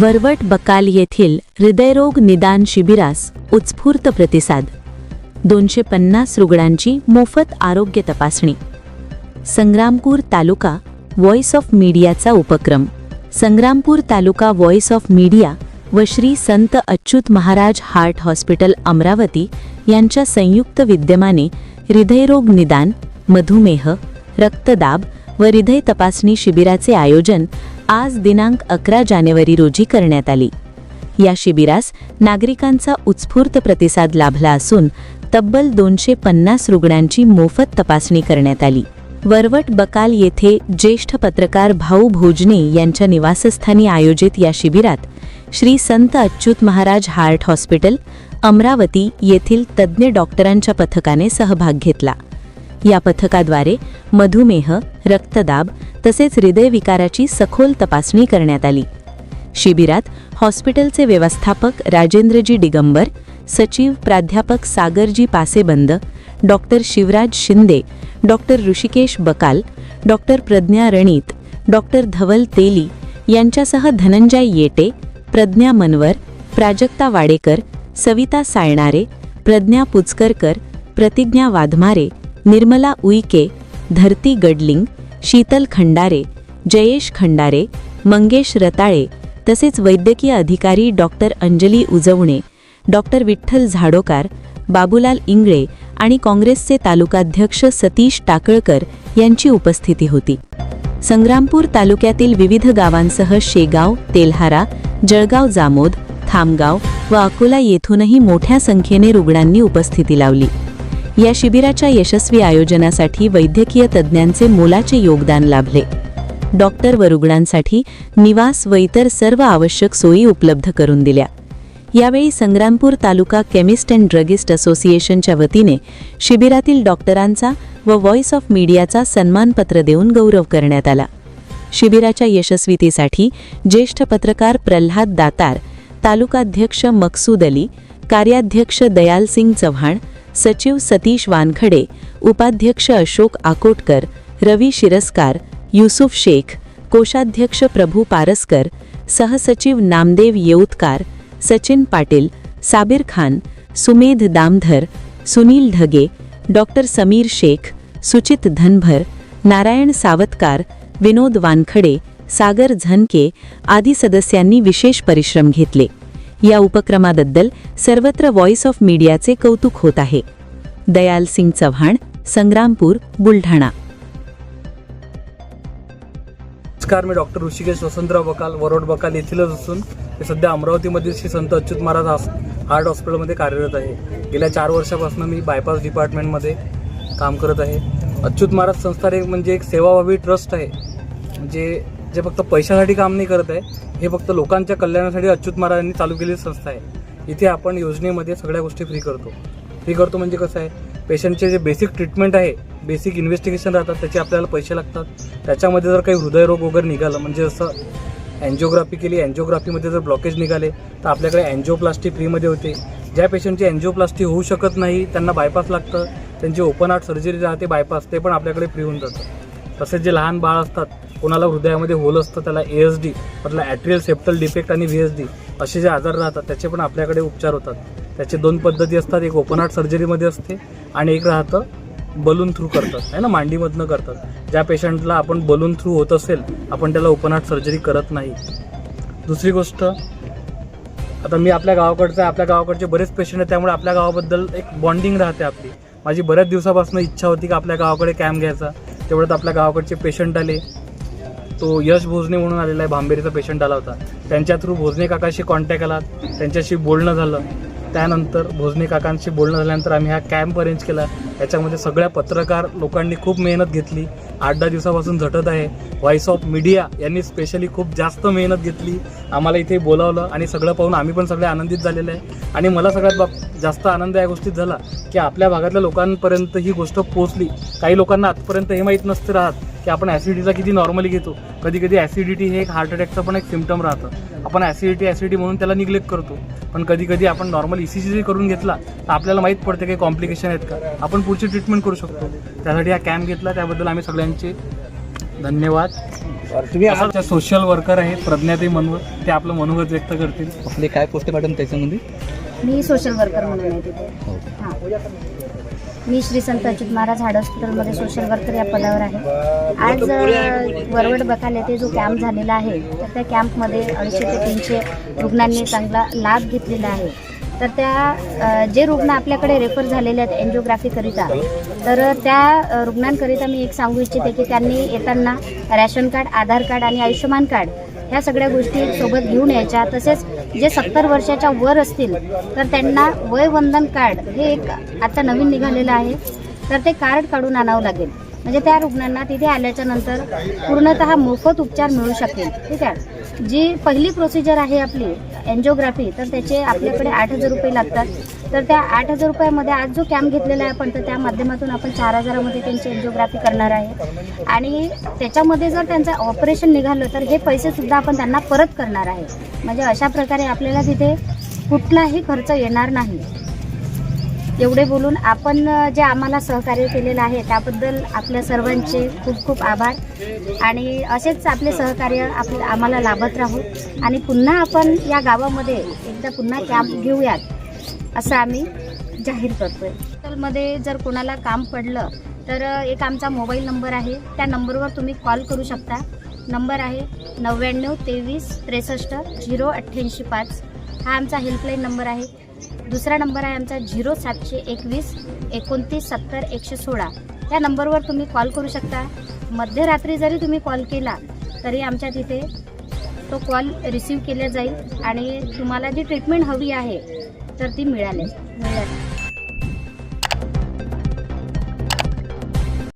वरवट बकाल येथील हृदयरोग निदान शिबिरास उत्स्फूर्त प्रतिसाद. 250 रुग्णांची मोफत आरोग्य तपासणी. संग्रामपूर तालुका व्हॉइस ऑफ मीडियाचा उपक्रम. संग्रामपूर तालुका व्हॉइस ऑफ मीडिया व श्री संत अच्युत महाराज हार्ट हॉस्पिटल अमरावती यांच्या संयुक्त विद्यमाने हृदयरोग निदान, मधुमेह, रक्तदाब व हृदय तपासणी शिबिराचे आयोजन आज दिनांक 11 जानेवारी रोजी करण्यात आले. या शिबिरास नागरिकांचा उत्स्फूर्त प्रतिसाद लाभला असून तब्बल 250 रुग्णांची मोफत तपासणी करण्यात आली. वरवट बकाल येथे ज्येष्ठ पत्रकार भाऊ भोजने यांच्या निवासस्थानी आयोजित या शिबिरात श्री संत अच्युत महाराज हार्ट हॉस्पिटल अमरावती येथील तज्ज्ञ डॉक्टरांच्या पथकाने सहभाग घेतला. या पथकाद्वारे मधुमेह, रक्तदाब तसेच हृदयविकाराची सखोल तपासणी करण्यात आली. शिबिरात हॉस्पिटलचे व्यवस्थापक राजेंद्रजी दिगंबर, सचिव प्राध्यापक सागरजी Pasebandh, doctor Shivraj Shinde, doctor Hrishikesh Bakal, doctor Pragya Ranit, doctor Dhaval Teli यांच्यासह धनंजय येटे, प्रज्ञा मनवर, प्राजक्ता वाडेकर, सविता साळणारे, प्रज्ञा पुचकरकर, प्रतिज्ञा वाधमारे, निर्मला उईके, धरती गडलिंग, शीतल खंडारे, जयेश खंडारे, मंगेश रताळे तसेच वैद्यकीय अधिकारी डॉक्टर अंजली उजवणे, डॉक्टर विठ्ठल झाडोकार, बाबूलाल इंगळे आणि काँग्रेसचे तालुकाध्यक्ष सतीश टाकळकर यांची उपस्थिती होती. संग्रामपूर तालुक्यातील विविध गावांसह शेगाव, तेल्हारा, जळगाव जामोद, थामगाव व अकोला येथूनही मोठ्या संख्येने रुग्णांनी उपस्थिती लावली. या शिबिराच्या यशस्वी आयोजनासाठी वैद्यकीय तज्ज्ञांचे मोलाचे योगदान लाभले. डॉक्टर व रुग्णांसाठी निवास व इतर सर्व आवश्यक सोयी उपलब्ध करून दिल्या. यावेळी संग्रामपूर तालुका केमिस्ट अँड ड्रगिस्ट असोसिएशनच्या वतीने शिबिरातील डॉक्टरांचा व व्हॉइस ऑफ मीडियाचा सन्मानपत्र देऊन गौरव करण्यात आला. शिबिराच्या यशस्वीतेसाठी ज्येष्ठ पत्रकार प्रल्हाद दातार, तालुकाध्यक्ष मकसूद अली, कार्याध्यक्ष दयालसिंग चव्हाण, सचिव सतीश वानखडे, उपाध्यक्ष अशोक आकोटकर, रवी शिरस्कार, युसुफ शेख, कोषाध्यक्ष प्रभू पारसकर, सहसचिव नामदेव येऊतकार, सचिन पाटील, साबिर खान, सुमेध दामधर, सुनील ढगे, डॉक्टर समीर शेख, सुचित धनभर, नारायण सावतकार, विनोद वानखडे, सागर झनके आदी सदस्यांनी विशेष परिश्रम घेतले. या उपक्रमाबद्दल सर्वत्र व्हॉइस ऑफ मीडियाचे कौतुक होत आहे. दयालसिंग चव्हाण, संग्रामपूर, बुलढाणा. नमस्कार, मी डॉक्टर ऋषिकेश वसंतराव बकाल, वरवट बकाल येथीलच असून मी सध्या अमरावतीमधील श्री संत अच्युत महाराज हार्ट हॉस्पिटलमध्ये कार्यरत आहे. गेल्या 4 वर्षापासून मी बायपास डिपार्टमेंटमध्ये काम करत आहे. अच्युत महाराज संस्था म्हणजे एक सेवाभावी ट्रस्ट आहे, म्हणजे जे फक्त पैशासाठी काम नाही करत आहे, हे फक्त लोकांच्या कल्याणासाठी अच्युत महाराजांनी चालू केलेली संस्था आहे. इथे आपण योजनेमध्ये सगळ्या गोष्टी फ्री करतो म्हणजे कसं आहे, पेशंटचे जे बेसिक ट्रीटमेंट आहे, बेसिक इन्व्हेस्टिगेशन राहतात, त्याचे आपल्याला पैसे लागतात. त्याच्यामध्ये जर काही हृदयरोग वगैरे निघालं, म्हणजे जसं अँजिओग्राफी केली, अँजिओग्राफीमध्ये जर ब्लॉकेज निघाले तर आपल्याकडे अँजिओप्लास्टी फ्रीमध्ये होते. ज्या पेशंटची अँजिओप्लास्टी होऊ शकत नाही, त्यांना बायपास लागतं, त्यांची ओपन हार्ट सर्जरी राहते बायपास, ते पण आपल्याकडे फ्री होऊन जातं. तसेच जे लहान बाळ असतात, कोणाला हृदयामध्ये होल असतं, त्याला ASD मतलब ॲट्रियल सेप्टल डिफेक्ट आणि VSD असे जे आजार राहतात, त्याचे पण आपल्याकडे उपचार होतात. त्याचे 2 पद्धती असतात, एक ओपन हार्ट सर्जरीमध्ये असते आणि एक राहतं बलून थ्रू करतात, आहे ना, मांडीमधनं करतात. ज्या पेशंटला आपण बलून थ्रू होत असेल, आपण त्याला ओपन हार्ट सर्जरी करत नाही. दुसरी गोष्ट, आता मी आपल्या गावाकडचं आहे, आपल्या गावाकडचे बरेच पेशंट आहेत, त्यामुळे आपल्या गावाबद्दल एक बॉन्डिंग राहते आपली. माझी बऱ्याच दिवसापासून इच्छा होती की आपल्या गावाकडे कॅम्प घ्यायचा. तेवढ्यात आपल्या गावाकडचे पेशंट आले. तो यश भोजने म्हणून आलेला आहे, भांबेरीचा पेशंट आला होता. त्यांच्या थ्रू भोजने काकाशी कॉन्टॅक्ट आला, त्यांच्याशी बोलणं झालं. त्यानंतर भोजने काकांशी बोलणं झाल्यानंतर आम्ही हा कॅम्प अरेंज केला. याच्यामध्ये सगळ्या पत्रकार लोकांनी खूप मेहनत घेतली, 8-10 दिवसापासून झटत आहे. व्हॉइस ऑफ मीडिया यांनी स्पेशली खूप जास्त मेहनत घेतली, आम्हाला इथे बोलावलं आणि सगळं पाहून आम्ही पण सगळे आनंदित झालेले आहे. आणि मला सगळ्यात जास्त आनंद या गोष्टीत झाला की आपल्या भागातल्या लोकांपर्यंत ही गोष्ट पोहोचली. काही लोकांना आजपर्यंत हे माहीत नसते राहत की आपण ॲसिडिटीचा किती नॉर्मली घेतो. कधी कधी ॲसिडिटी हे एक हार्ट अटॅकचं पण एक सिम्पटम राहतं. आपण ॲसिडिटी म्हणून त्याला निग्लेक्ट करतो, पण कधी कधी आपण नॉर्मल ECG जरी करून घेतला तर आपल्याला माहीत पडते काही कॉम्प्लिकेशन आहेत का, आपण पुढची ट्रीटमेंट करू शकतो. त्यासाठी हा कॅम्प घेतला, त्याबद्दल आम्ही सगळ्यांचे धन्यवाद. तुम्ही आमच्या सोशल वर्कर आहेत प्रज्ञाताई मनवर, ते आपलं मनोगत व्यक्त करतील. आपले काय पोस्ट मॅडम त्याच्यामध्ये? मी सोशल वर्कर म्हणून आहे तिथे. हां, मी श्री संत अच्युत महाराज हार्ट हॉस्पिटलमध्ये सोशल वर्कर या पदावर आहे. आज वरवड बकाल येथे जो कॅम्प झालेला आहे, तर त्या कॅम्पमध्ये 250 ते 300 रुग्णांनी चांगला लाभ घेतलेला आहे. तर त्या जे रुग्ण आपल्याकडे रेफर झालेले आहेत एन्जिओग्राफीकरिता, तर त्या रुग्णांकरिता मी एक सांगू इच्छिते की त्यांनी येताना रॅशन कार्ड, आधार कार्ड आणि आयुष्यमान कार्ड ह्या सगळ्या गोष्टी सोबत घेऊन यायच्या. तसेच जे 70 वर्षाच्या वर असतील तर त्यांना वयवंदन कार्ड हे एक आता नवीन निघालेलं आहे, तर ते कार्ड काढून आणावं लागेल. म्हणजे त्या रुग्णांना तिथे आल्याच्या नंतर पूर्णतः मोफत उपचार मिळू शकेल. ठीक आहे. जी पहिली प्रोसिजर आहे आपली एन्जिओग्राफी, तर त्याचे आपल्याकडे 8,000 रुपये लागतात. तर त्या 8,000 रुपयामध्ये आज जो कॅम्प घेतलेला आहे आपण, तर त्या माध्यमातून आपण 4,000मध्ये त्यांची एन्जिओग्राफी करणार आहे. आणि त्याच्यामध्ये जर त्यांचं ऑपरेशन निघालं तर हे पैसेसुद्धा आपण त्यांना परत करणार आहे. म्हणजे अशा प्रकारे आपल्याला तिथे कुठलाही खर्च येणार नाही. एवढे बोलून आपण जे आम्हाला सहकार्य केलेलं आहे त्याबद्दल आपल्या सर्वांचे खूप खूप आभार. आणि असेच आपले सहकार्य आम्हाला लाभत राहू आणि पुन्हा आपण या गावामध्ये एकदा पुन्हा कॅम्प घेऊयात असं आम्ही जाहीर करतोय. हॉस्पिटलमध्ये जर कोणाला काम पडलं तर एक आमचा मोबाईल नंबर आहे, त्या नंबरवर तुम्ही कॉल करू शकता. नंबर आहे 99 23 63 088 हा आमचा हेल्पलाईन नंबर आहे. दुसरा नंबर आहे आमचा 0721 29 70 116. या नंबरवर तुम्ही कॉल करू शकता. मध्यरात्री जरी तुम्ही कॉल केला तरी आमच्या तिथे तो कॉल रिसीव केला जाईल आणि तुम्हाला जी ट्रीटमेंट हवी आहे तर ती मिळेल.